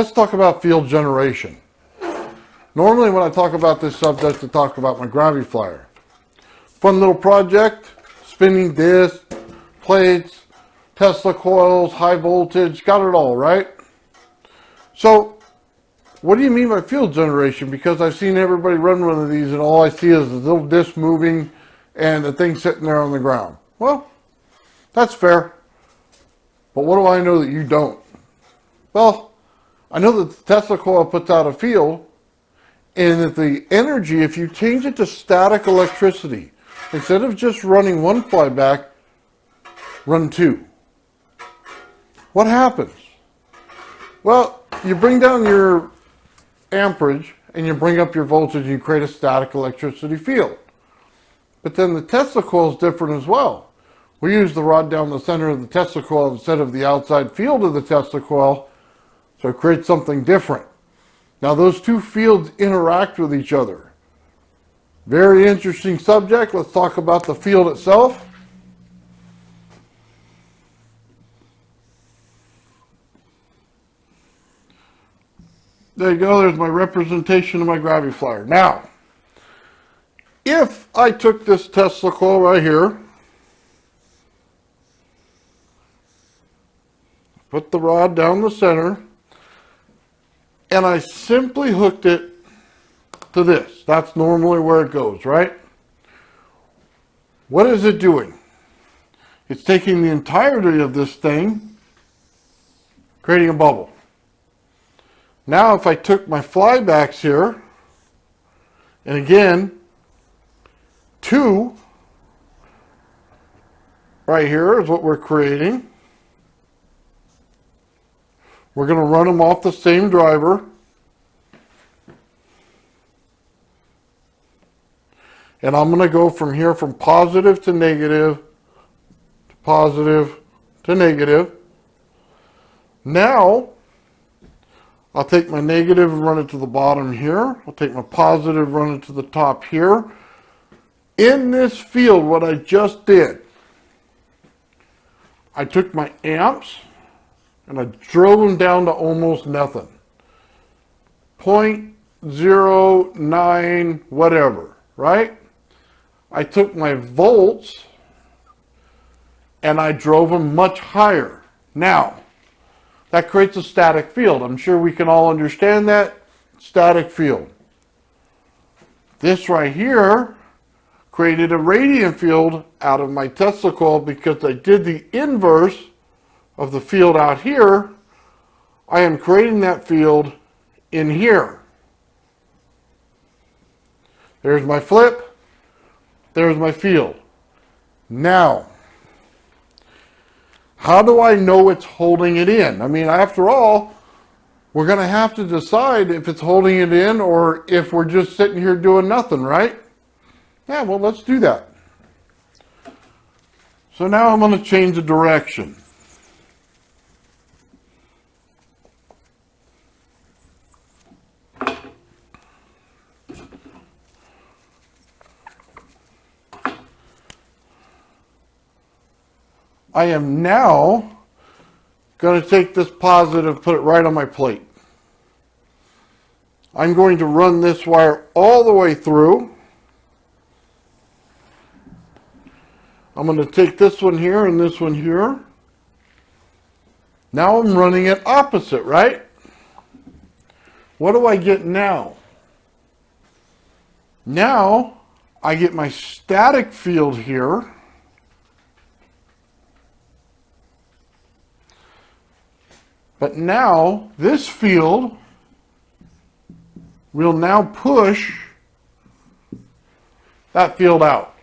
let's talk about field generation. Normally when I talk about this subject, I talk about my gravity flyer. Fun little project, spinning disc, plates, Tesla coils, high voltage, got it all, right? So, what do you mean by field generation? Because I've seen everybody run one of these and all I see is a little disc moving and the thing sitting there on the ground. Well, that's fair. But what do I know that you don't? Well, I know that the Tesla coil puts out a field and that the energy, if you change it to static electricity, instead of just running one flyback, run two. What happens? Well, you bring down your amperage and you bring up your voltage and you create a static electricity field. But then the Tesla coil is different as well. We use the rod down the center of the Tesla coil instead of the outside field of the Tesla coil, so it creates something different. Now those two fields interact with each other. Very interesting subject. Let's talk about the field itself. There you go, there's my representation of my gravity flyer. Now, if I took this Tesla coil right here, put the rod down the center, and I simply hooked it to this. That's normally where it goes, right? What is it doing? It's taking the entirety of this thing, creating a bubble. Now if I took my flybacks here, and again, two right here is what we're creating. We're going to run them off the same driver. And I'm going to go from here from positive to negative, to positive to negative. Now, I'll take my negative and run it to the bottom here. I'll take my positive, run it to the top here. In this field, what I just did, I took my amps and I drove them down to almost nothing. 0.09 whatever, right? I took my volts and I drove them much higher. Now, that creates a static field. I'm sure we can all understand that. Static field. This right here created a radiant field out of my Tesla coil because I did the inverse of the field out here. I am creating that field in here. There's my flip. There's my field. Now, how do I know it's holding it in? I mean, after all, we're going to have to decide if it's holding it in or if we're just sitting here doing nothing, right? Yeah, well, let's do that. So now I'm going to change the direction. I am now going to take this positive, put it right on my plate. I'm going to run this wire all the way through. I'm going to take this one here and this one here. Now I'm running it opposite, right? What do I get now? Now I get my static field here. But now, this field will now push that field out.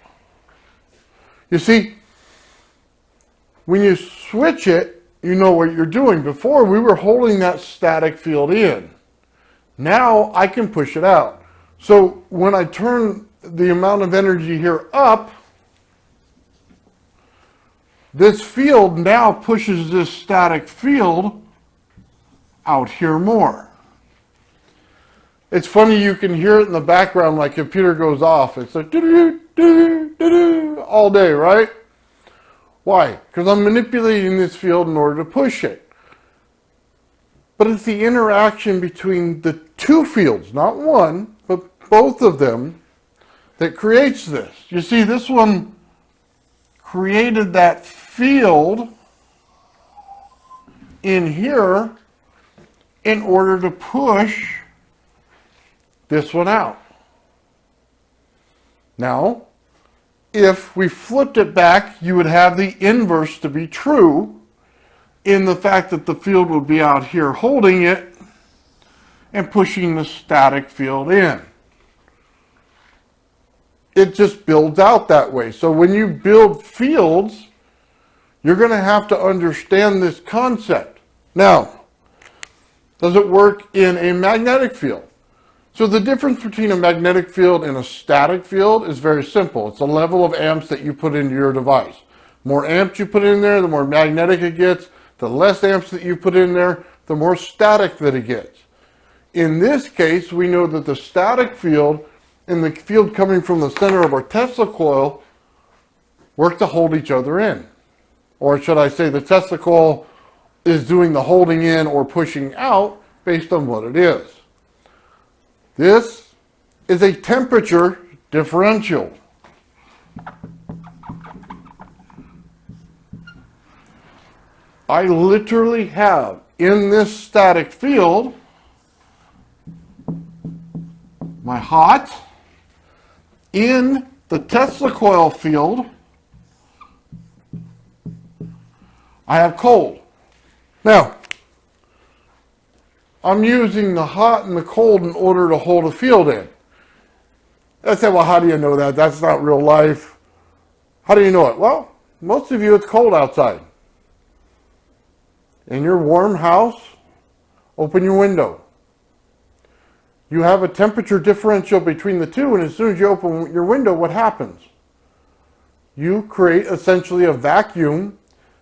You see, when you switch it, you know what you're doing. Before, we were holding that static field in. Now, I can push it out. So, when I turn the amount of energy here up, this field now pushes this static field out here more. It's funny, you can hear it in the background like computer goes off. It's like doo-doo, doo-doo, doo-doo, all day, right? Why? Because I'm manipulating this field in order to push it. but it's the interaction between the two fields, not one, but both of them, that creates this. You see, this one created that field in here in order to push this one out. Now, if we flipped it back, you would have the inverse to be true in the fact that the field would be out here holding it and pushing the static field in. It just builds out that way. So when you build fields, you're going to have to understand this concept. Now, does it work in a magnetic field? So the difference between a magnetic field and a static field is very simple. It's the level of amps that you put into your device. The more amps you put in there, the more magnetic it gets. The less amps that you put in there, the more static that it gets. In this case, we know that the static field and the field coming from the center of our Tesla coil work to hold each other in. Or should I say the Tesla coil is doing the holding in or pushing out based on what it is. This is a temperature differential. I literally have in this static field my hot, in the Tesla coil field I have cold. Now, I'm using the hot and the cold in order to hold a field in. I said, well, how do you know that? That's not real life. How do you know it? Well, most of you, it's cold outside. In your warm house, open your window. You have a temperature differential between the two, and as soon as you open your window, what happens? You create essentially a vacuum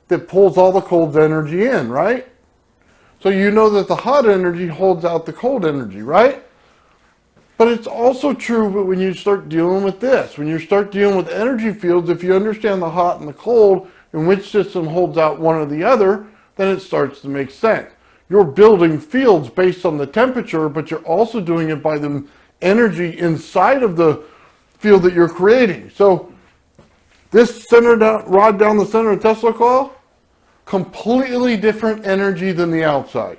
that pulls all the cold energy in, right? So you know that the hot energy holds out the cold energy, right? But it's also true when you start dealing with this. When you start dealing with energy fields, if you understand the hot and the cold and which system holds out one or the other, then it starts to make sense. You're building fields based on the temperature, but you're also doing it by the energy inside of the field that you're creating. So this rod down the center of Tesla coil, completely different energy than the outside.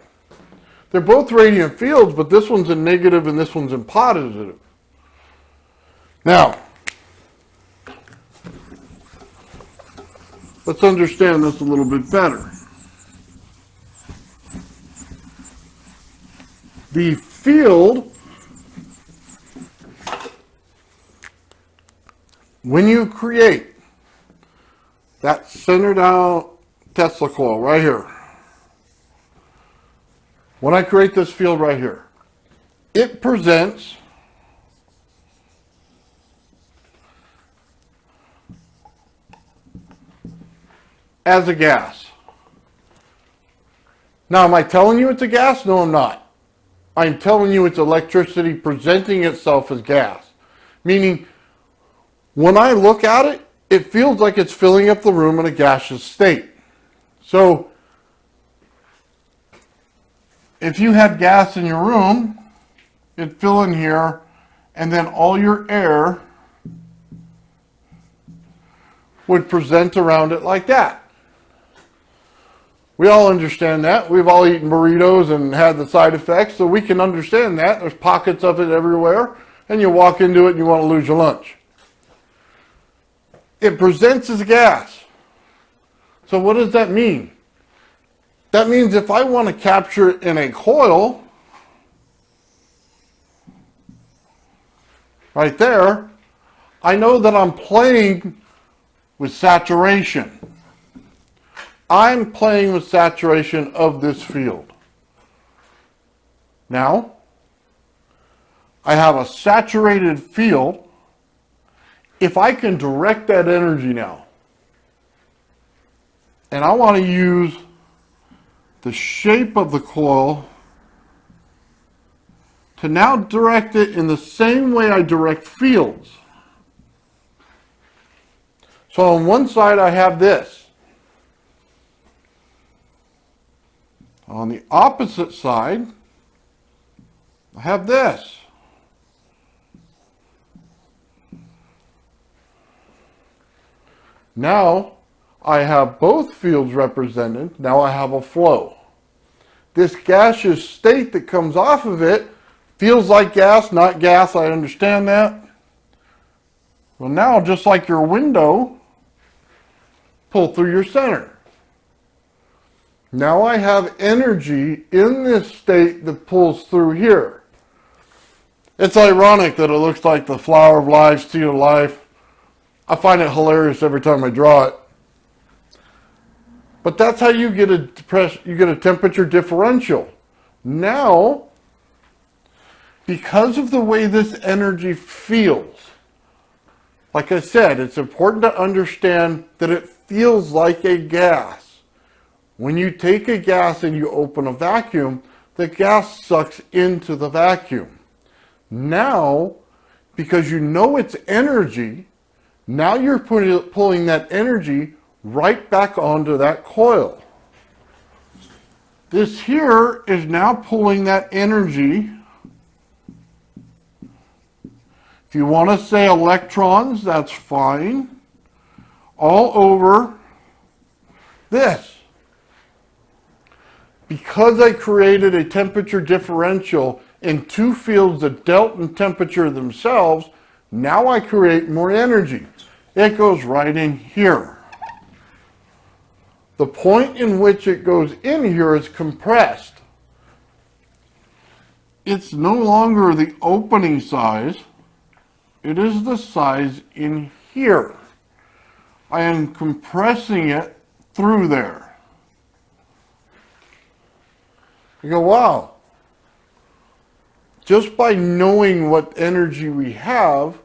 They're both radiant fields, but this one's in negative and this one's in positive. Now, let's understand this a little bit better. The field, when you create that centered out Tesla coil right here, when I create this field right here, it presents as a gas. Now, am I telling you it's a gas? No, I'm not. I'm telling you it's electricity presenting itself as gas. Meaning, when I look at it, it feels like it's filling up the room in a gaseous state. So, if you had gas in your room, it'd fill in here, and then all your air would present around it like that. We all understand that. We've all eaten burritos and had the side effects, so we can understand that. There's pockets of it everywhere, and you walk into it and you want to lose your lunch. It presents as gas. So what does that mean? That means if I want to capture it in a coil, right there, I know that I'm playing with saturation. I'm playing with saturation of this field. Now, I have a saturated field. If I can direct that energy now, and I want to use the shape of the coil to now direct it in the same way I direct fields. So on one side I have this. On the opposite side, I have this. Now I have both fields represented. Now I have a flow. This gaseous state that comes off of it feels like gas, not gas, I understand that. Well, now, just like your window, pull through your center. Now I have energy in this state that pulls through here. It's ironic that it looks like the flower of life, seed of life. I find it hilarious every time I draw it. But that's how you get a temperature differential. Now, because of the way this energy feels, like I said, it's important to understand that it feels like a gas. When you take a gas and you open a vacuum, the gas sucks into the vacuum. Now, because you know it's energy, now you're pulling that energy right back onto that coil. This here is now pulling that energy. If you want to say electrons, that's fine. All over this. Because I created a temperature differential in two fields that dealt in temperature themselves, now I create more energy. It goes right in here. The point in which it goes in here is compressed. It's no longer the opening size. It is the size in here. I am compressing it through there. You go, wow. Just by knowing what energy we have,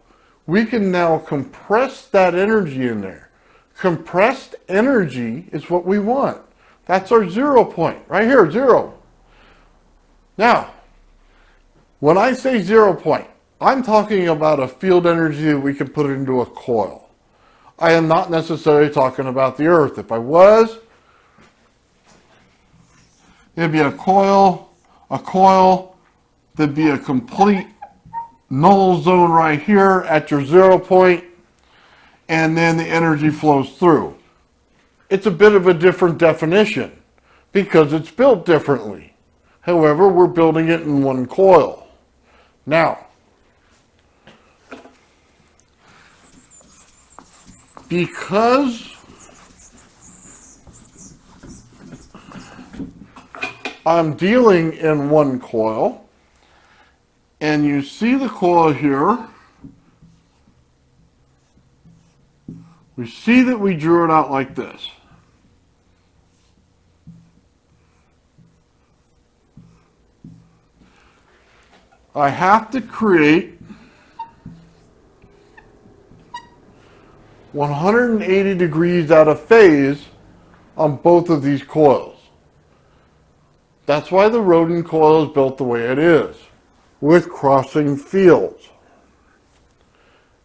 we can now compress that energy in there. Compressed energy is what we want. That's our 0 point, right here, 0. Now, when I say 0 point, I'm talking about a field energy that we can put into a coil. I am not necessarily talking about the Earth. If I was, it'd be a coil, there'd be a complete null zone right here at your 0 point, and then the energy flows through. It's a bit of a different definition because it's built differently. However, we're building it in one coil. Now, because I'm dealing in one coil, and you see the coil here, we see that we drew it out like this. I have to create 180 degrees out of phase on both of these coils. That's why the rodent coil is built the way it is, with crossing fields.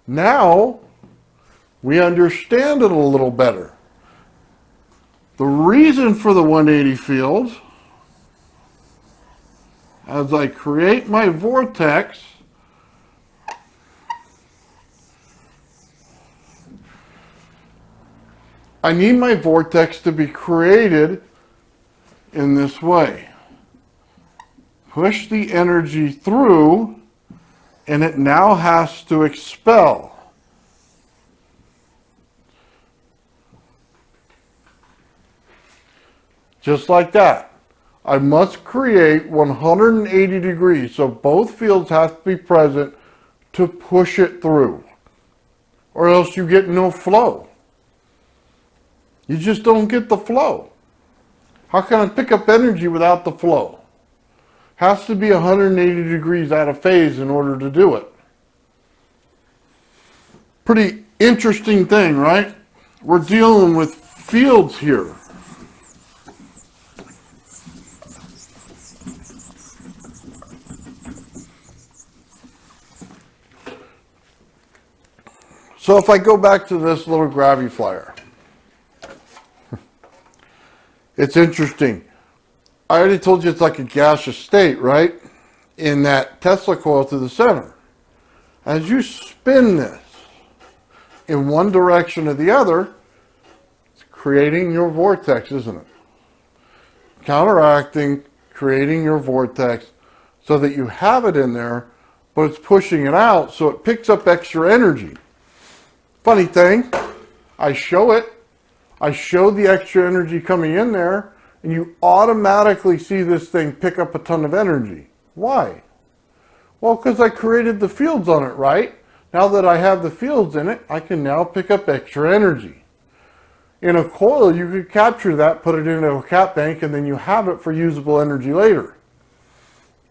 Now, we understand it a little better. The reason for the 180 fields, as I create my vortex, I need my vortex to be created in this way. Push the energy through, and it now has to expel. Just like that. I must create 180 degrees, so both fields have to be present to push it through, or else you get no flow. You just don't get the flow. How can I pick up energy without the flow? Has to be 180 degrees out of phase in order to do it. Pretty interesting thing, right? We're dealing with fields here. So if I go back to this little gravity flyer, it's interesting. I already told you it's like a gaseous state, right? In that Tesla coil to the center. As you spin this in one direction or the other, it's creating your vortex, isn't it? Counteracting, creating your vortex so that you have it in there, but it's pushing it out so it picks up extra energy. Funny thing, I show it. I show the extra energy coming in there, and you automatically see this thing pick up a ton of energy. Why? Well, because I created the fields on it, right? Now that I have the fields in it, I can now pick up extra energy. In a coil, you could capture that, put it into a cap bank, and then you have it for usable energy later.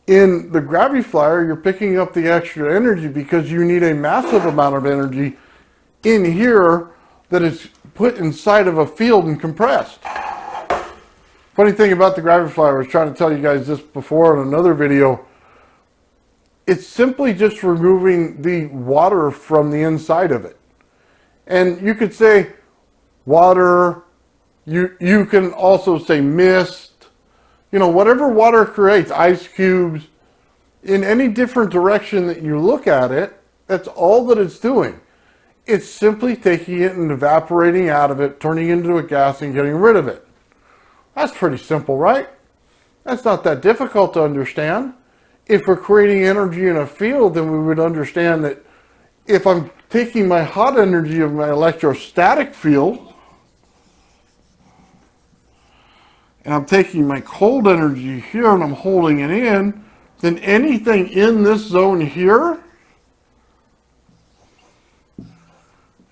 In the gravity flyer, you're picking up the extra energy because you need a massive amount of energy in here that is put inside of a field and compressed. Funny thing about the gravity flyer, I was trying to tell you guys this before in another video. It's simply just removing the water from the inside of it. And you could say water, you can also say mist, you know, whatever water creates, ice cubes, in any different direction that you look at it, that's all that it's doing. It's simply taking it and evaporating out of it, turning it into a gas and getting rid of it. That's pretty simple, right? That's not that difficult to understand. If we're creating energy in a field, then we would understand that if I'm taking my hot energy of my electrostatic field, and I'm taking my cold energy here and I'm holding it in, then anything in this zone here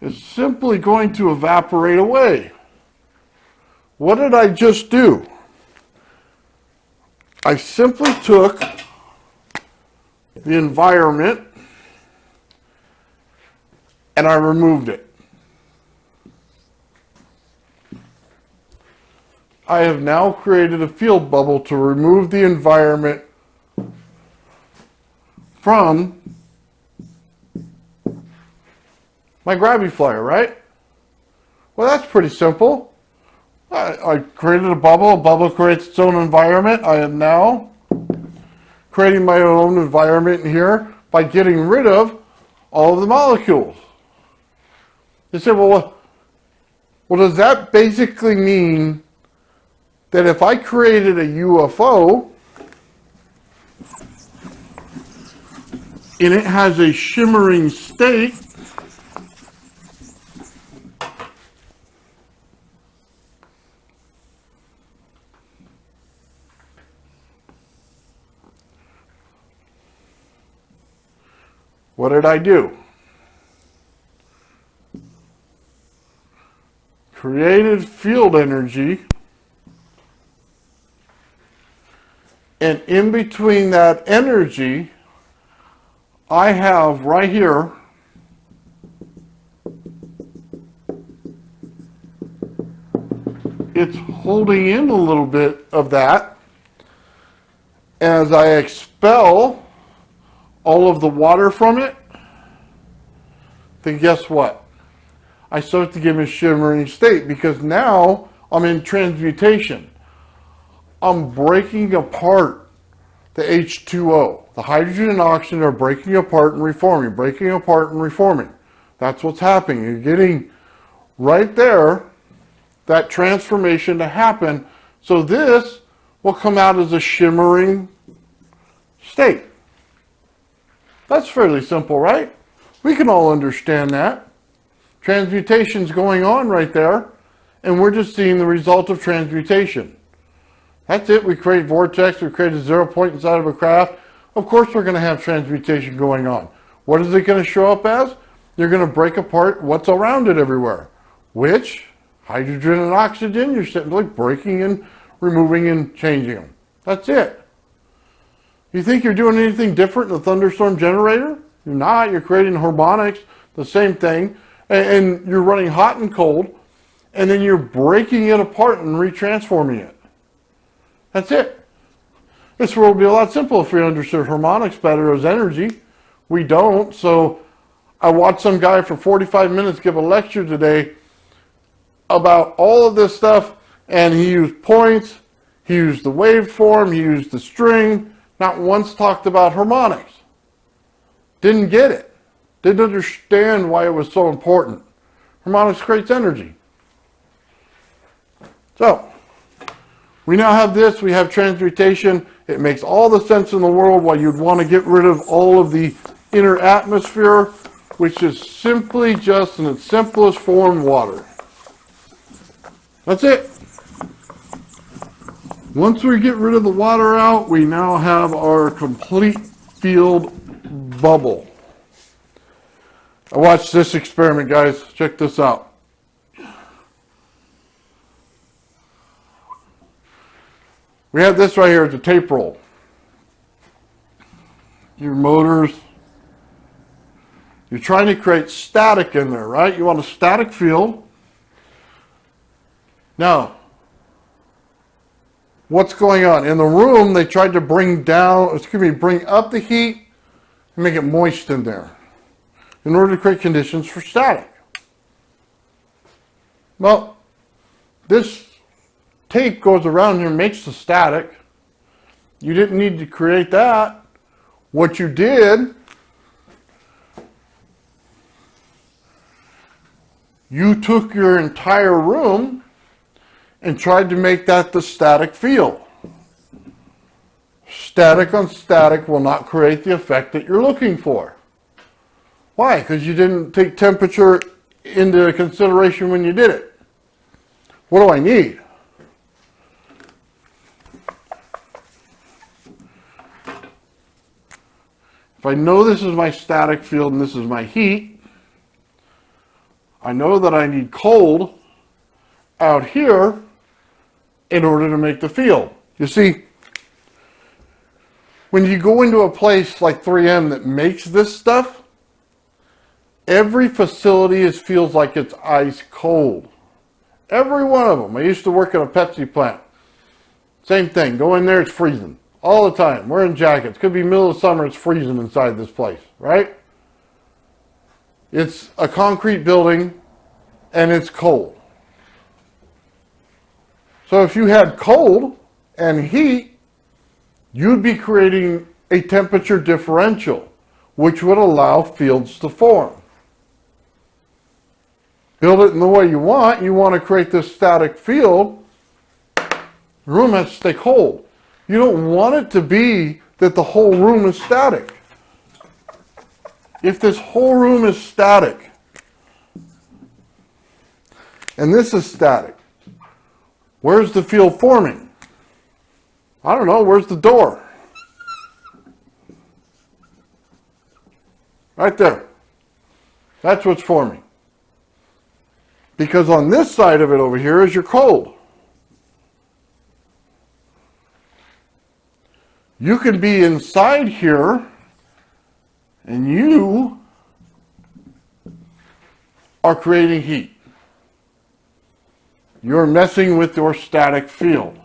is simply going to evaporate away. What did I just do? I simply took the environment and I removed it. I have now created a field bubble to remove the environment from my gravity flyer, right? Well, that's pretty simple. I created a bubble creates its own environment. I am now creating my own environment in here by getting rid of all of the molecules. You say, well, does that basically mean that if I created a UFO and it has a shimmering state, what did I do? Created field energy, and in between that energy, I have right here it's holding in a little bit of that. As I expel all of the water from it, then guess what? I start to give a shimmering state because now I'm in transmutation. I'm breaking apart the H2O. The hydrogen and oxygen are breaking apart and reforming, breaking apart and reforming. That's what's happening. You're getting right there that transformation to happen. So this will come out as a shimmering state. That's fairly simple, right? We can all understand that. Transmutation's going on right there, and we're just seeing the result of transmutation. That's it. We create vortex, we create a 0 point inside of a craft. Of course we're going to have transmutation going on. What is it going to show up as? You're going to break apart what's around it everywhere. Which? Hydrogen and oxygen. You're simply breaking and removing and changing them. That's it. You think you're doing anything different in the thunderstorm generator? You're not. You're creating harmonics, the same thing. And you're running hot and cold. And then you're breaking it apart and retransforming it. That's it. This world would be a lot simpler if we understood harmonics better as energy. We don't. So I watched some guy for 45 minutes give a lecture today about all of this stuff, and he used points, He used the waveform, he used the string, not once talked about harmonics. Didn't get it. Didn't understand why it was so important. Harmonics creates energy. So, we now have this, we have transmutation. It makes all the sense in the world why you'd want to get rid of all of the inner atmosphere, which is simply just in its simplest form, water. That's it. Once we get rid of the water out, we now have our complete field bubble. Now watch this experiment, guys. Check this out. We have this right here, it's a tape roll. Your motors. You're trying to create static in there, right? You want a static field. Now, what's going on? In the room, they tried to bring up the heat and make it moist in there in order to create conditions for static. Well, this tape goes around here and makes the static. You didn't need to create that. What you did, you took your entire room and tried to make that the static field. Static on static will not create the effect that you're looking for. Why? Because you didn't take temperature into consideration when you did it. What do I need? If I know this is my static field and this is my heat, I know that I need cold out here in order to make the field. You see, when you go into a place like 3M that makes this stuff, every facility feels like it's ice cold. Every one of them. I used to work at a Pepsi plant. Same thing. Go in there, it's freezing. All the time. Wearing jackets. Could be middle of summer, it's freezing inside this place, right? It's a concrete building and it's cold. So if you had cold and heat, you'd be creating a temperature differential, which would allow fields to form. Build it in the way you want. You want to create this static field. The room has to stay cold. You don't want it to be that the whole room is static. If this whole room is static, and this is static, where's the field forming? I don't know, where's the door? Right there. That's what's forming. Because on this side of it over here is your cold. You can be inside here and you are creating heat. You're messing with your static field.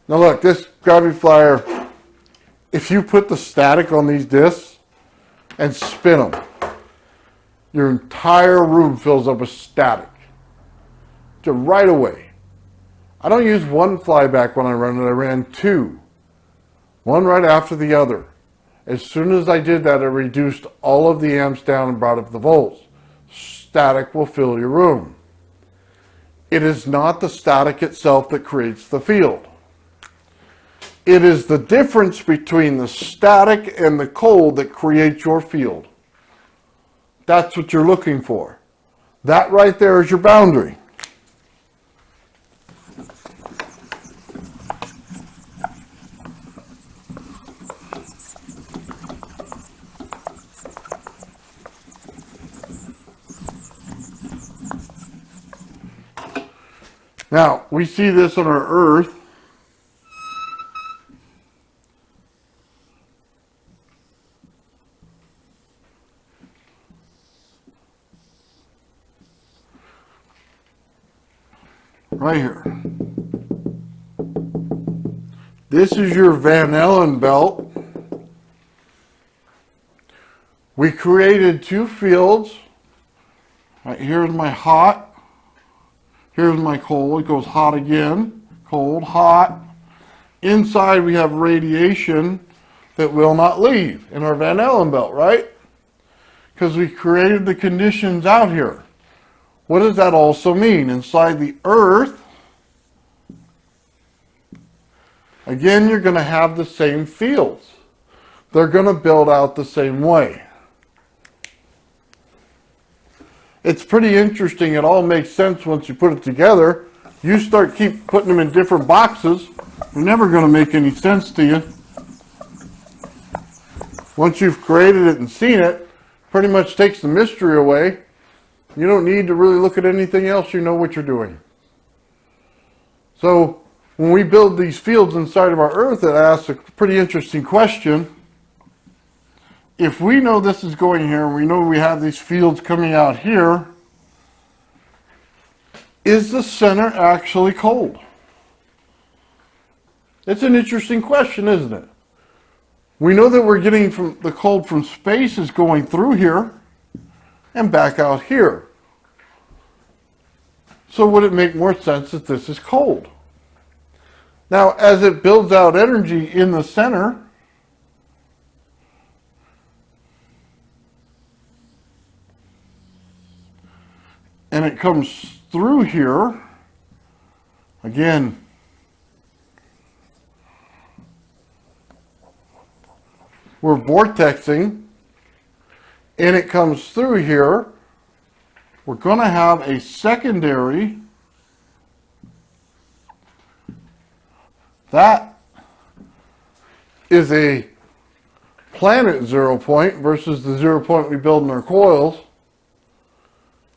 Now look, this gravity flyer, if you put the static on these discs and spin them, your entire room fills up with static. Just right away. I don't use one flyback when I run it, I ran two. One right after the other. As soon as I did that, I reduced all of the amps down and brought up the volts. Static will fill your room. It is not the static itself that creates the field. It is the difference between the static and the cold that creates your field. That's what you're looking for. That right there is your boundary. Now, we see this on our Earth. Right here. This is your Van Allen belt. We created two fields. Right here is my hot. Here's my coal. It goes hot again. Cold, hot. Inside we have radiation that will not leave in our Van Allen belt, right? Because we created the conditions out here. What does that also mean? Inside the Earth, again, you're going to have the same fields. They're going to build out the same way. It's pretty interesting. It all makes sense once you put it together. You keep putting them in different boxes, they're never going to make any sense to you. Once you've created it and seen it, pretty much takes the mystery away. You don't need to really look at anything else. You know what you're doing. So when we build these fields inside of our Earth, it asks a pretty interesting question. If we know this is going here, and we know we have these fields coming out here, is the center actually cold? It's an interesting question, isn't it? We know that we're getting from the cold from space is going through here and back out here. So would it make more sense that this is cold? Now, as it builds out energy in the center, and it comes through here, again, we're vortexing, and it comes through here, we're going to have a secondary. That is a planet 0 point versus the 0 point we build in our coils.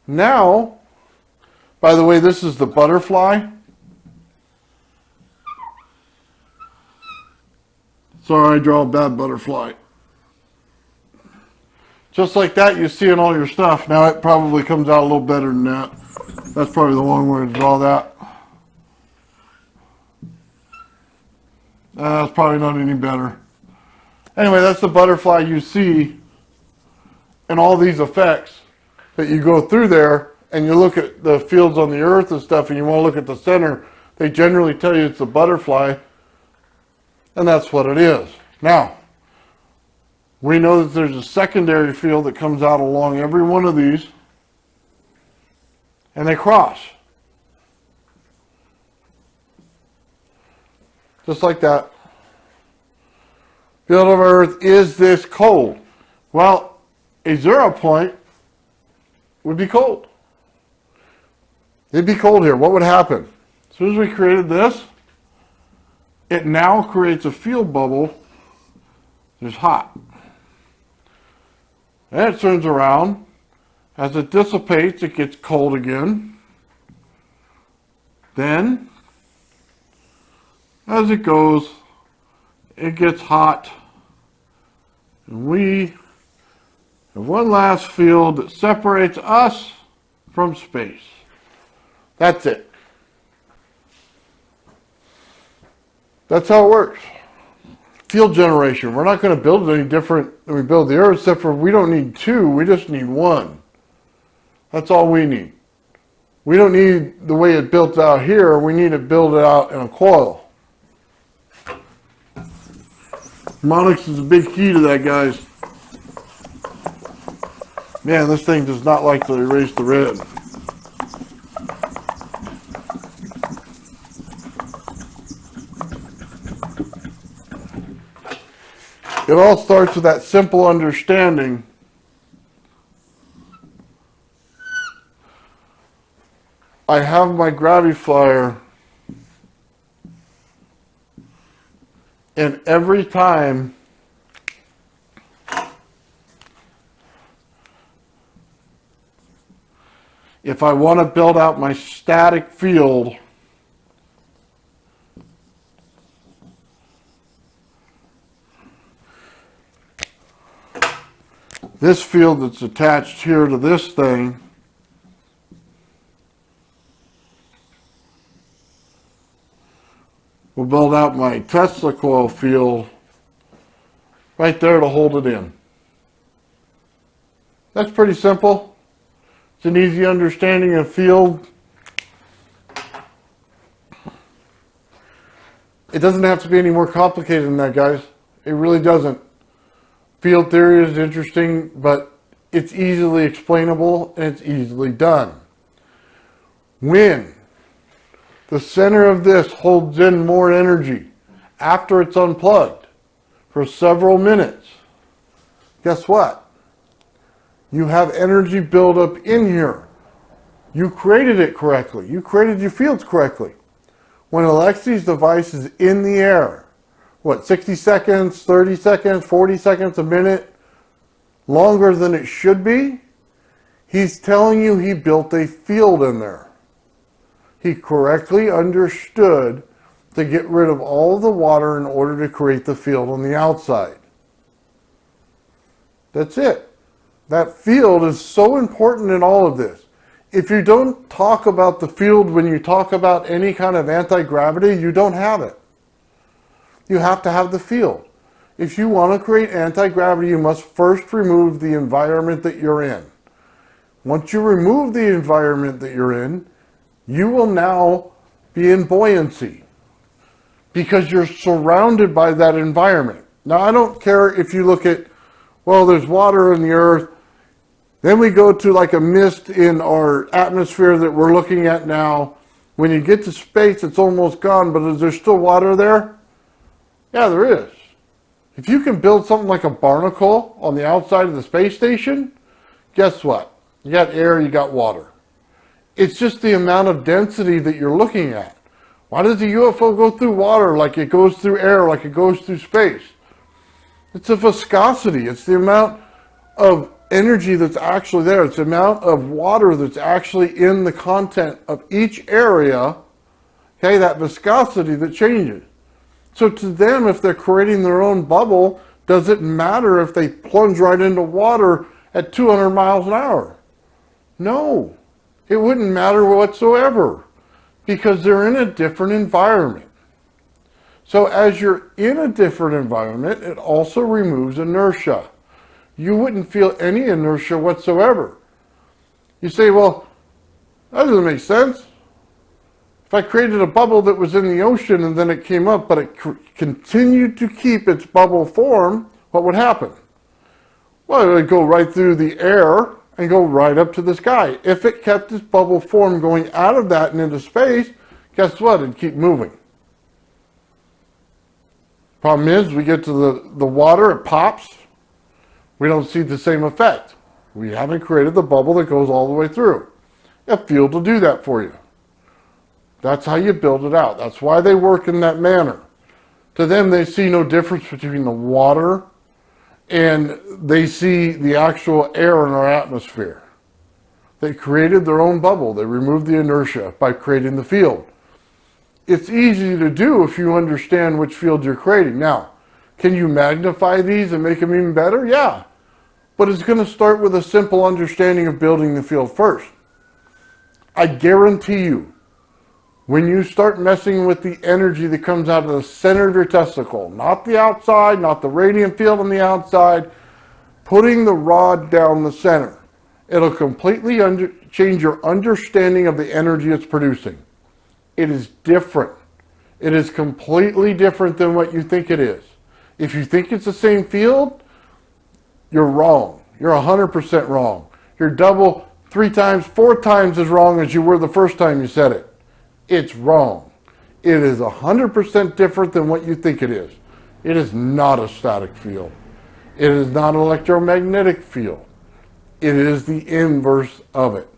Now, by the way, this is the butterfly. Sorry, I draw a bad butterfly. Just like that, you see in all your stuff. Now it probably comes out a little better than that. That's probably the wrong way to draw that. That's probably not any better. Anyway, that's the butterfly you see in all these effects that you go through there, and you look at the fields on the Earth and stuff, and you want to look at the center, they generally tell you it's a butterfly, and that's what it is. Now, we know that there's a secondary field that comes out along every one of these, and they cross. Just like that. Field of Earth, is this cold? Well, a 0 point would be cold. It'd be cold here. What would happen? As soon as we created this, it now creates a field bubble. It's hot. And it turns around. As it dissipates, it gets cold again. Then, as it goes, it gets hot. And we have one last field that separates us from space. That's it. That's how it works. Field generation. We're not going to build it any different than we build the Earth, except for we don't need two, we just need one. That's all we need. We don't need the way it built out here, we need to build it out in a coil. Harmonics is a big key to that, guys. Man, this thing does not like to erase the red. It all starts with that simple understanding. I have my gravity flyer, and every time if I want to build out my static field, this field that's attached here to this thing will build out my Tesla coil field right there to hold it in. That's pretty simple. It's an easy understanding of field. It doesn't have to be any more complicated than that, guys. It really doesn't. Field theory is interesting, but it's easily explainable and it's easily done. When the center of this holds in more energy after it's unplugged for several minutes, guess what? You have energy buildup in here. You created it correctly. You created your fields correctly. When Alexi's device is in the air, what, 60 seconds, 30 seconds, 40 seconds, a minute, longer than it should be, he's telling you he built a field in there. He correctly understood to get rid of all the water in order to create the field on the outside. That's it. That field is so important in all of this. If you don't talk about the field when you talk about any kind of anti-gravity, you don't have it. You have to have the field. If you want to create anti-gravity, you must first remove the environment that you're in. Once you remove the environment that you're in, you will now be in buoyancy because you're surrounded by that environment. Now, I don't care if you look at, well, there's water in the earth. Then we go to like a mist in our atmosphere that we're looking at now. When you get to space, it's almost gone, but is there still water there? Yeah, there is. If you can build something like a barnacle on the outside of the space station, guess what? You got air, you got water. It's just the amount of density that you're looking at. Why does a UFO go through water like it goes through air, like it goes through space? It's a viscosity. It's the amount of energy that's actually there. It's the amount of water that's actually in the content of each area, okay, that viscosity that changes. So to them, if they're creating their own bubble, does it matter if they plunge right into water at 200 miles an hour? No, it wouldn't matter whatsoever because they're in a different environment. So as you're in a different environment, it also removes inertia. You wouldn't feel any inertia whatsoever. You say, well, that doesn't make sense. If I created a bubble that was in the ocean and then it came up, but it continued to keep its bubble form, what would happen? Well, it would go right through the air and go right up to the sky. If it kept its bubble form going out of that and into space, guess what? It'd keep moving. Problem is, we get to the water, it pops. We don't see the same effect. We haven't created the bubble that goes all the way through. A field will do that for you. That's how you build it out. That's why they work in that manner. To them, they see no difference between the water and they see the actual air in our atmosphere. They created their own bubble. They removed the inertia by creating the field. It's easy to do if you understand which field you're creating. Now, can you magnify these and make them even better? Yeah. But it's going to start with a simple understanding of building the field first. I guarantee you, when you start messing with the energy that comes out of the center of your testicle, not the outside, not the radiant field on the outside, putting the rod down the center, it'll completely change your understanding of the energy it's producing. It is different. It is completely different than what you think it is. If you think it's the same field, you're wrong. You're 100% wrong. You're double, 3 times, 4 times as wrong as you were the first time you said it. It's wrong. It is 100% different than what you think it is. It is not a static field. It is not an electromagnetic field. It is the inverse of it.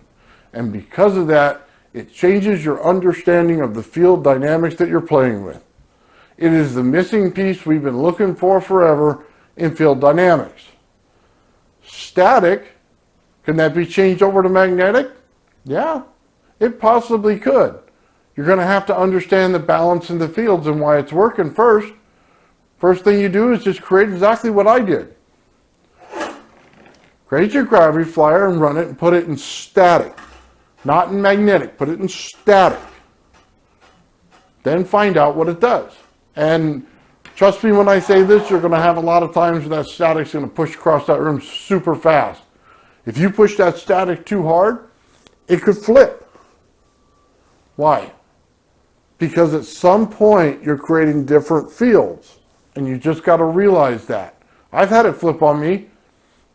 And because of that, it changes your understanding of the field dynamics that you're playing with. It is the missing piece we've been looking for forever in field dynamics. Static, can that be changed over to magnetic? Yeah, it possibly could. You're going to have to understand the balance in the fields and why it's working first. First thing you do is just create exactly what I did. Create your gravity flyer and run it and put it in static. Not in magnetic, put it in static. Then find out what it does. And trust me when I say this, you're going to have a lot of times that static's going to push across that room super fast. If you push that static too hard, it could flip. Why? because at some point you're creating different fields, and you just got to realize that. I've had it flip on me.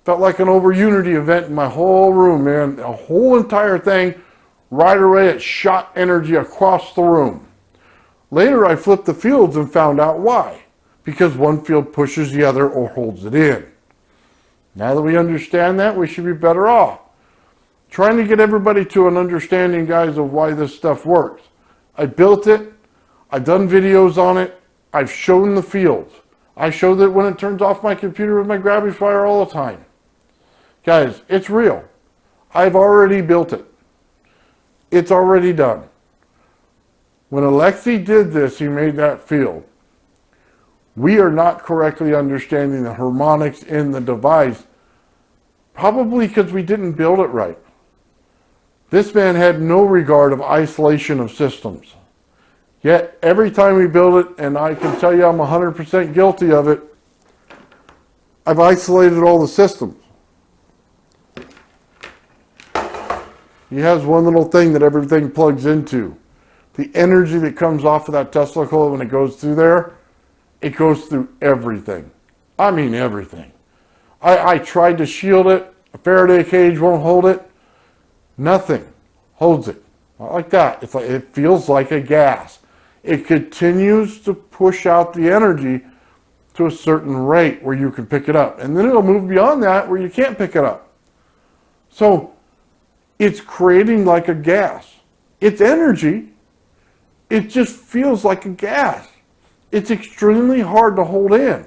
Felt like an over unity event in my whole room, man. A whole entire thing, right away it shot energy across the room. Later I flipped the fields and found out why. Because one field pushes the other or holds it in. Now that we understand that, we should be better off. Trying to get everybody to an understanding, guys, of why this stuff works. I built it. I've done videos on it. I've shown the fields. I show that when it turns off my computer with my gravity flyer all the time. Guys, it's real. I've already built it. It's already done. When Alexei did this, he made that field. We are not correctly understanding the harmonics in the device, probably because we didn't build it right. This man had no regard of isolation of systems. Yet, every time we build it, and I can tell you I'm 100% guilty of it, I've isolated all the systems. He has one little thing that everything plugs into. The energy that comes off of that Tesla coil when it goes through there, it goes through everything. I mean everything. I tried to shield it. A Faraday cage won't hold it. Nothing holds it. Not like that. It's like, it feels like a gas. It continues to push out the energy to a certain rate where you can pick it up. And then it'll move beyond that where you can't pick it up. So it's creating like a gas. It's energy. It just feels like a gas. It's extremely hard to hold in.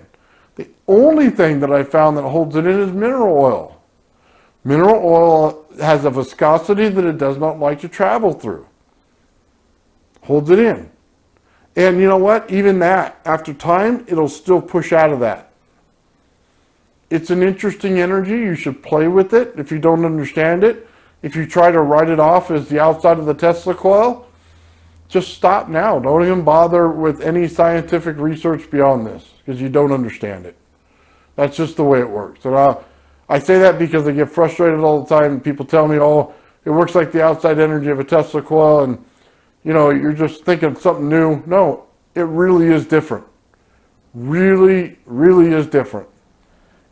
The only thing that I found that holds it in is mineral oil. Mineral oil has a viscosity that it does not like to travel through. Holds it in. And you know what? Even that, after time, it'll still push out of that. It's an interesting energy. You should play with it if you don't understand it. If you try to write it off as the outside of the Tesla coil, just stop now. Don't even bother with any scientific research beyond this because you don't understand it. That's just the way it works. And I say that because I get frustrated all the time. People tell me, oh, it works like the outside energy of a Tesla coil and, you know, you're just thinking of something new. No, it really is different. Really, really is different.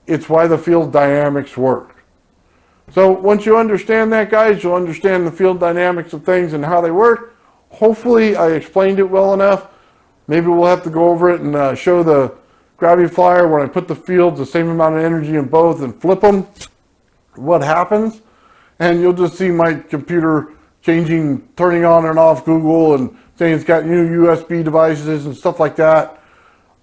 It's why the field dynamics work. So once you understand that, guys, you'll understand the field dynamics of things and how they work. Hopefully I explained it well enough. Maybe we'll have to go over it and show the gravity flyer when I put the fields, the same amount of energy in both and flip them, what happens. And you'll just see my computer changing, turning on and off Google and saying it's got new USB devices and stuff like that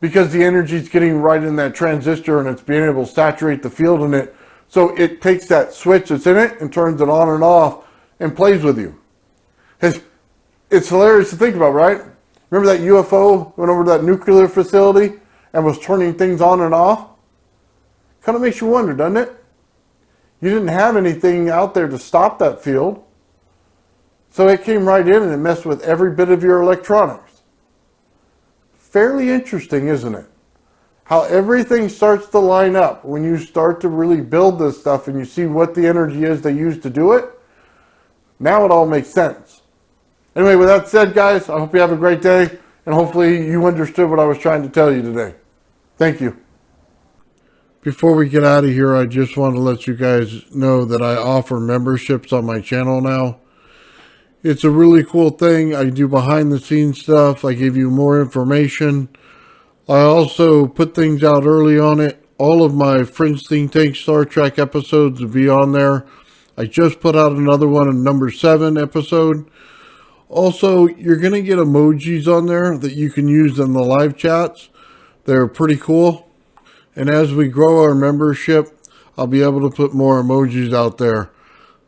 because the energy is getting right in that transistor and it's being able to saturate the field in it. So it takes that switch that's in it and turns it on and off and plays with you. It's hilarious to think about, right? Remember that UFO went over to that nuclear facility and was turning things on and off? Kind of makes you wonder, doesn't it? You didn't have anything out there to stop that field. So it came right in and it messed with every bit of your electronics. Fairly interesting, isn't it? How everything starts to line up when you start to really build this stuff and you see what the energy is they use to do it. Now it all makes sense. Anyway, with that said, guys, I hope you have a great day and hopefully you understood what I was trying to tell you today. Thank you. Before we get out of here, I just want to let you guys know that I offer memberships on my channel now. It's a really cool thing. I do behind the scenes stuff. I give you more information. I also put things out early on it. All of my Fringe Think Tank Star Trek episodes will be on there. I just put out another one, a number 7 episode. Also, you're going to get emojis on there that you can use in the live chats. They're pretty cool. And as we grow our membership, I'll be able to put more emojis out there.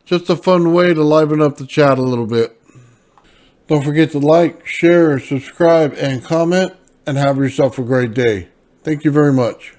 Just a fun way to liven up the chat a little bit. Don't forget to like, share, subscribe, and comment. And have yourself a great day. Thank you very much.